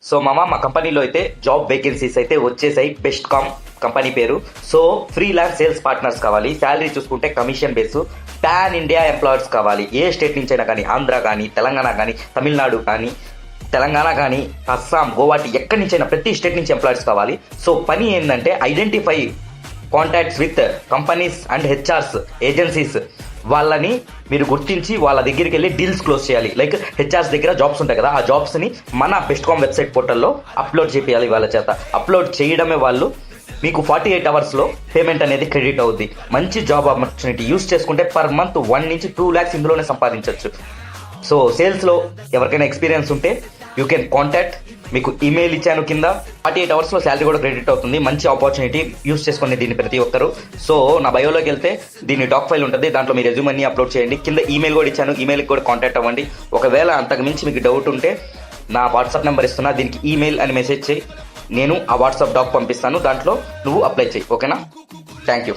So మా కంపెనీలో అయితే జాబ్ వేకెన్సీస్ అయితే వచ్చేసాయి. బెస్ట్ కామ్ కంపెనీ పేరు. సో ఫ్రీలాన్స్ సేల్స్ పార్ట్నర్స్ కావాలి. శాలరీ చూసుకుంటే commission base. Pan India employers కావాలి. ఏ స్టేట్ నుంచి అయినా కానీ, ఆంధ్ర కానీ, తెలంగాణ కానీ, తమిళనాడు కానీ, తెలంగాణ కానీ, అస్సాం, గోవా, ఎక్కడి నుంచి అయినా ప్రతి స్టేట్ నుంచి ఎంప్లాయర్స్ కావాలి. సో పని ఏంటంటే identify contacts with companies and HRs agencies. వాళ్ళని మీరు గుర్తించి వాళ్ళ దగ్గరికి వెళ్ళి డీల్స్ క్లోజ్ చేయాలి. లైక్ హెచ్ఆర్స్ దగ్గర జాబ్స్ ఉంటాయి కదా, ఆ జాబ్స్ని మన బెస్ట్ కామ్ వెబ్సైట్ పోర్టల్లో అప్లోడ్ చేయాలి. వాళ్ళ చేత అప్లోడ్ చేయడమే వాళ్ళు మీకు 48 అవర్స్లో పేమెంట్ అనేది క్రెడిట్ అవుద్ది. మంచి జాబ్ ఆపర్చునిటీ యూస్ చేసుకుంటే పర్ మంత్ 1 నుంచి 2 lakhs ఇందులోనే సంపాదించవచ్చు. సో సేల్స్లో ఎవరికైనా ఎక్స్పీరియన్స్ ఉంటే యూ కెన్ కాంటాక్ట్. మీకు ఈమెయిల్ ఇచ్చాను కింద. 48 అవర్స్లో శాలరీ కూడా క్రెడిట్ అవుతుంది. మంచి ఆపర్చునిటీ, యూస్ చేసుకునే దీన్ని ప్రతి ఒక్కరు. సో నా బయోలోకి వెళ్తే దీని డాక్ ఫైల్ ఉంటుంది, దాంట్లో మీ రెజ్యూమ్ అన్ని అప్లోడ్ చేయండి. కింద ఈమెయిల్ కూడా ఇచ్చాను, ఈమెయిల్కి కూడా కాంటాక్ట్ అవ్వండి. ఒకవేళ అంతకు మించి మీకు డౌట్ ఉంటే నా వాట్సాప్ నెంబర్ ఇస్తున్నా, దీనికి ఈమెయిల్ అని మెసేజ్ చేయి. నేను ఆ వాట్సాప్ డాక్ పంపిస్తాను, దాంట్లో నువ్వు అప్లై చేయి. ఓకేనా? Thank you.